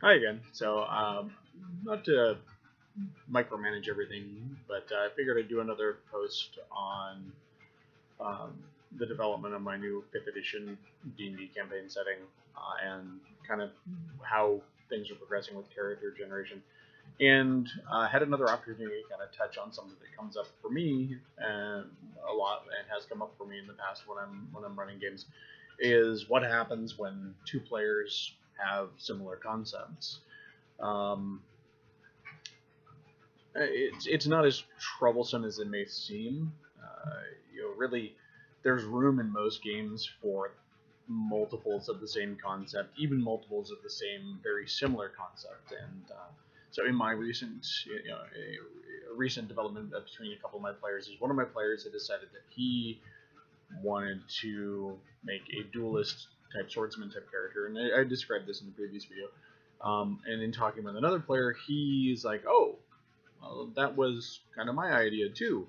Hi again. Not to micromanage everything, but I figured I'd do another post on um, the development of my new 5th edition D&D campaign setting and kind of how things are progressing with character generation. And had another opportunity to kind of touch on something that comes up for me a lot and has come up for me in the past when I'm running games is what happens when two players have similar concepts. Um, it's not as troublesome as it may seem. Really, there's room in most games for multiples of the same concept, even multiples of the same very similar concept. And so, in my a recent development between a couple of my players is one of my players had decided that he wanted to make a duelist type swordsman type character, and I described this in the previous video. And in talking with another player, he's like, "Oh, well, that was kind of my idea too,"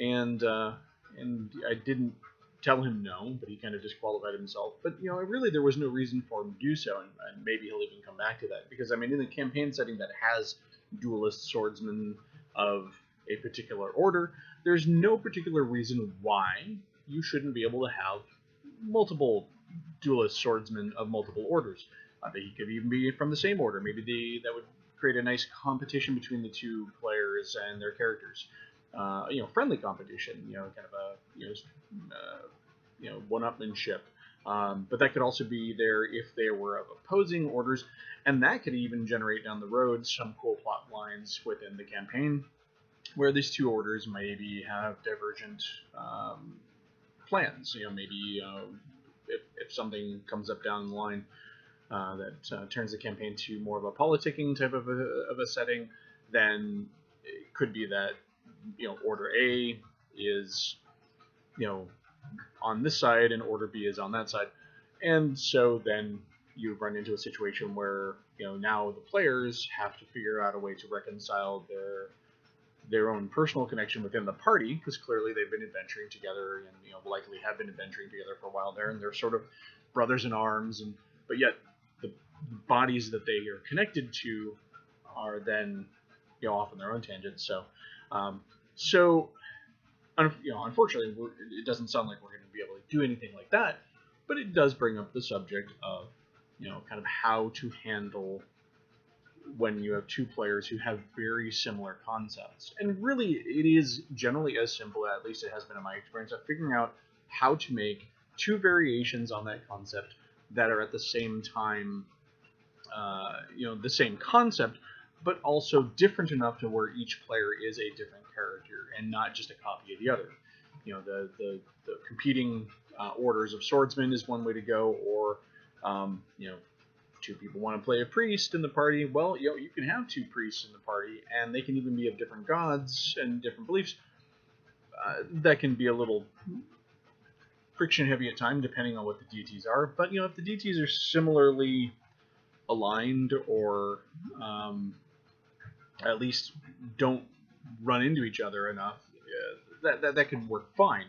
and I didn't tell him no, but he kind of disqualified himself. But really, there was no reason for him to do so, and maybe he'll even come back to that because I mean, in the campaign setting that has duelist swordsmen of a particular order, there's no particular reason why you shouldn't be able to have multiple duelist swordsmen of multiple orders. They could even be from the same order. Maybe that would create a nice competition between the two players and their characters. Friendly competition. Kind of a one-upmanship. But that could also be there if they were of opposing orders, and that could even generate down the road some cool plot lines within the campaign where these two orders maybe have divergent plans. Maybe if something comes up down the line that turns the campaign to more of a politicking type of a setting, then it could be that Order A is you know on this side and Order B is on that side, and so then you run into a situation where now the players have to figure out a way to reconcile their own personal connection within the party because clearly they've been adventuring together and likely have been adventuring together for a while there and they're sort of brothers in arms and but yet the bodies that they are connected to are then off on their own tangents. Um, so unfortunately, it doesn't sound like we're going to be able to do anything like that, but it does bring up the subject of kind of how to handle when you have two players who have very similar concepts. And really, it is generally as simple, at least it has been in my experience, of figuring out how to make two variations on that concept that are at the same time, the same concept, but also different enough to where each player is a different character and not just a copy of the other. The competing orders of swordsmen is one way to go, or two people want to play a priest in the party. Well, you can have two priests in the party, and they can even be of different gods and different beliefs. That can be a little friction heavy at time, depending on what the deities are. But if the deities are similarly aligned, or at least don't run into each other enough, that can work fine.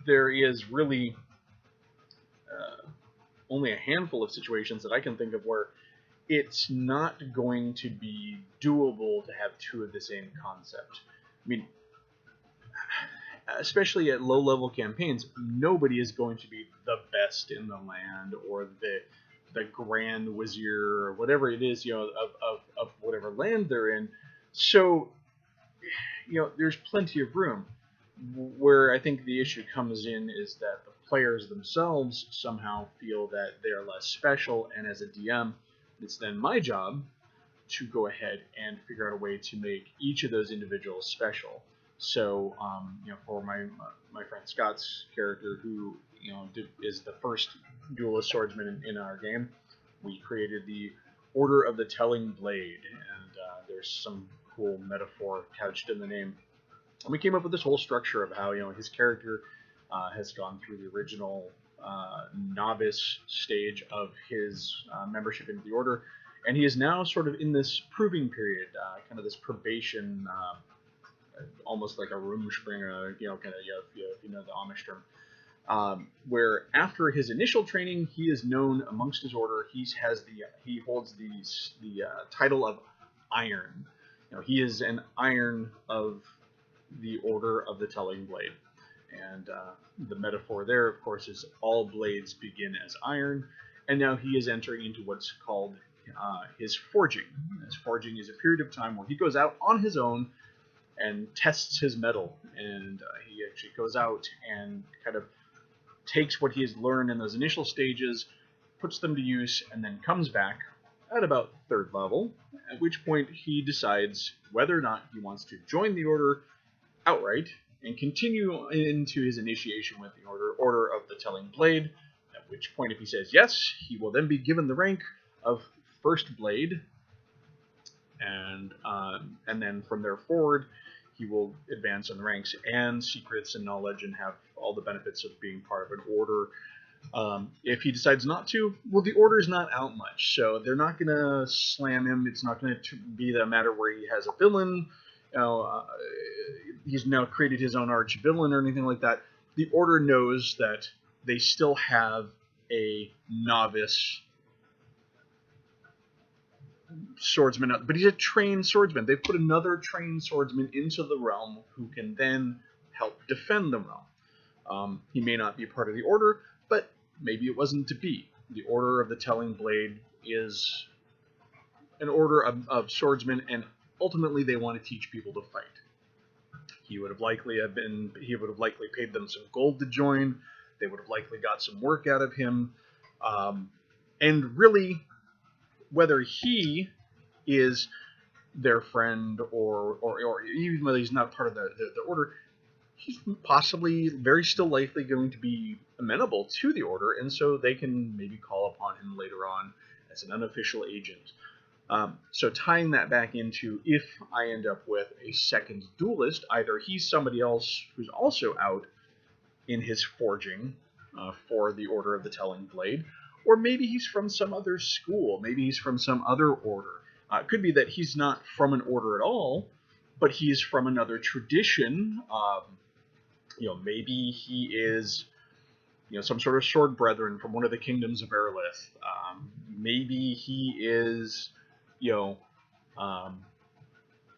There is really only a handful of situations that I can think of where it's not going to be doable to have two of the same concept. I mean, especially at low level campaigns, nobody is going to be the best in the land or the grand wizir or whatever it is, of whatever land they're in. So, there's plenty of room. Where I think the issue comes in is that the players themselves somehow feel that they're less special, and as a DM, it's then my job to go ahead and figure out a way to make each of those individuals special. So, for my friend Scott's character, who is the first duelist swordsman in our game, we created the Order of the Telling Blade, and there's some cool metaphor couched in the name. And we came up with this whole structure of how his character has gone through the original novice stage of his membership into the order, and he is now sort of in this proving period, kind of this probation, almost like a Rumspringa, kind of if you know the Amish term. where after his initial training, he is known amongst his order. He holds the title of Iron. He is an Iron of the Order of the Telling Blade, and the metaphor there, of course, is all blades begin as iron, and now he is entering into what's called his forging. His forging is a period of time where he goes out on his own and tests his mettle, and he actually goes out and kind of takes what he has learned in those initial stages, puts them to use, and then comes back at about third level, at which point he decides whether or not he wants to join the order outright and continue into his initiation with the Order of the Telling Blade, at which point if he says yes, he will then be given the rank of First Blade, and then from there forward, he will advance in the ranks and secrets and knowledge and have all the benefits of being part of an order. If he decides not to, well, the order's not out much, so they're not going to slam him. It's not going to be the matter where he has a villain. He's now created his own arch villain or anything like that. The order knows that they still have a novice swordsman, but he's a trained swordsman. They've put another trained swordsman into the realm who can then help defend the realm. He may not be part of the order, but maybe it wasn't to be. The Order of the Telling Blade is an order of swordsmen, and ultimately they want to teach people to fight. He would have likely paid them some gold to join. They would have likely got some work out of him. And really, whether he is their friend or even whether he's not part of the order, he's possibly very still likely going to be amenable to the order, and so they can maybe call upon him later on as an unofficial agent. So tying that back into, if I end up with a second duelist, either he's somebody else who's also out in his forging for the Order of the Telling Blade, or maybe he's from some other school, maybe he's from some other order. It could be that he's not from an order at all, but he's from another tradition. Maybe he is some sort of sword brethren from one of the kingdoms of Erlith. Maybe he is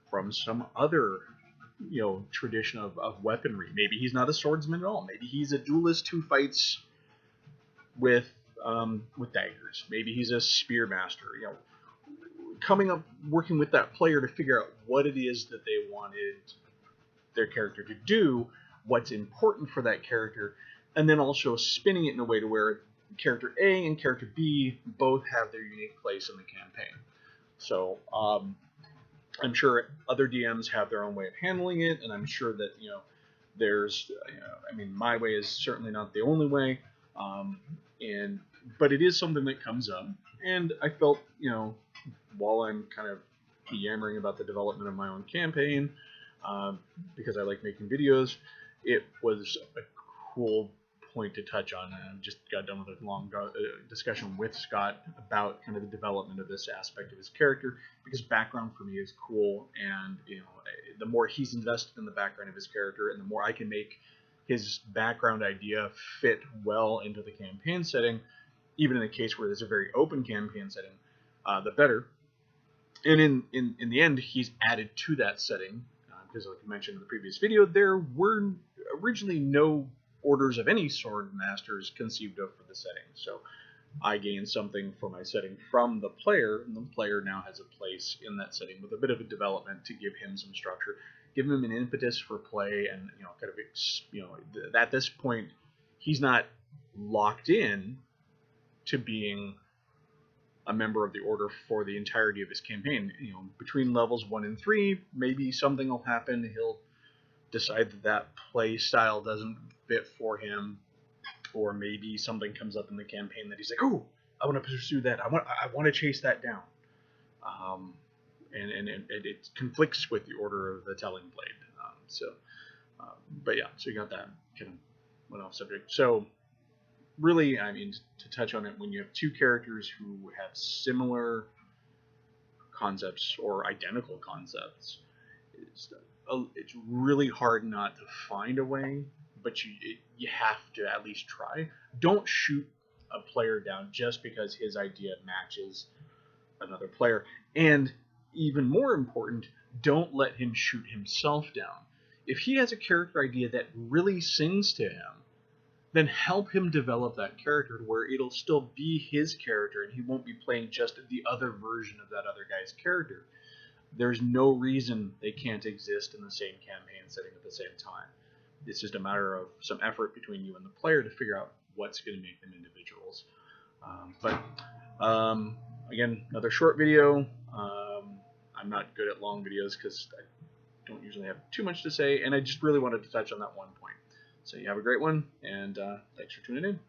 from some other tradition of weaponry. Maybe he's not a swordsman at all. Maybe he's a duelist who fights with daggers. Maybe he's a spear master. Coming up, working with that player to figure out what it is that they wanted their character to do, what's important for that character, and then also spinning it in a way to where character A and character B both have their unique place in the campaign. So I'm sure other DMs have their own way of handling it, and I'm sure that there's my way is certainly not the only way, but it is something that comes up, and I felt while I'm kind of yammering about the development of my own campaign, because I like making videos, it was a cool point to touch on. And I just got done with a long discussion with Scott about kind of the development of this aspect of his character, because background for me is cool, and the more he's invested in the background of his character, and the more I can make his background idea fit well into the campaign setting, even in a case where there's a very open campaign setting, the better. And in the end, he's added to that setting, because like I mentioned in the previous video, there were originally no orders of any sword masters conceived of for the setting. So I gained something for my setting from the player, and the player now has a place in that setting with a bit of a development to give him some structure, give him an impetus for play, and at this point, he's not locked in to being a member of the order for the entirety of his campaign. Between levels 1 and 3, maybe something will happen. He'll decide that play style doesn't fit for him, or maybe something comes up in the campaign that he's like, oh, I want to pursue that. I want to chase that down. And it conflicts with the Order of the Telling Blade. But yeah, so you got that kind of went off subject. So really, to touch on it, when you have two characters who have similar concepts or identical concepts, it's really hard not to find a way but you have to at least try. Don't shoot a player down just because his idea matches another player. And even more important, don't let him shoot himself down. If he has a character idea that really sings to him, then help him develop that character to where it'll still be his character and he won't be playing just the other version of that other guy's character. There's no reason they can't exist in the same campaign setting at the same time. It's just a matter of some effort between you and the player to figure out what's going to make them individuals. Again, another short video. I'm not good at long videos because I don't usually have too much to say, and I just really wanted to touch on that one point. So you have a great one, and thanks for tuning in.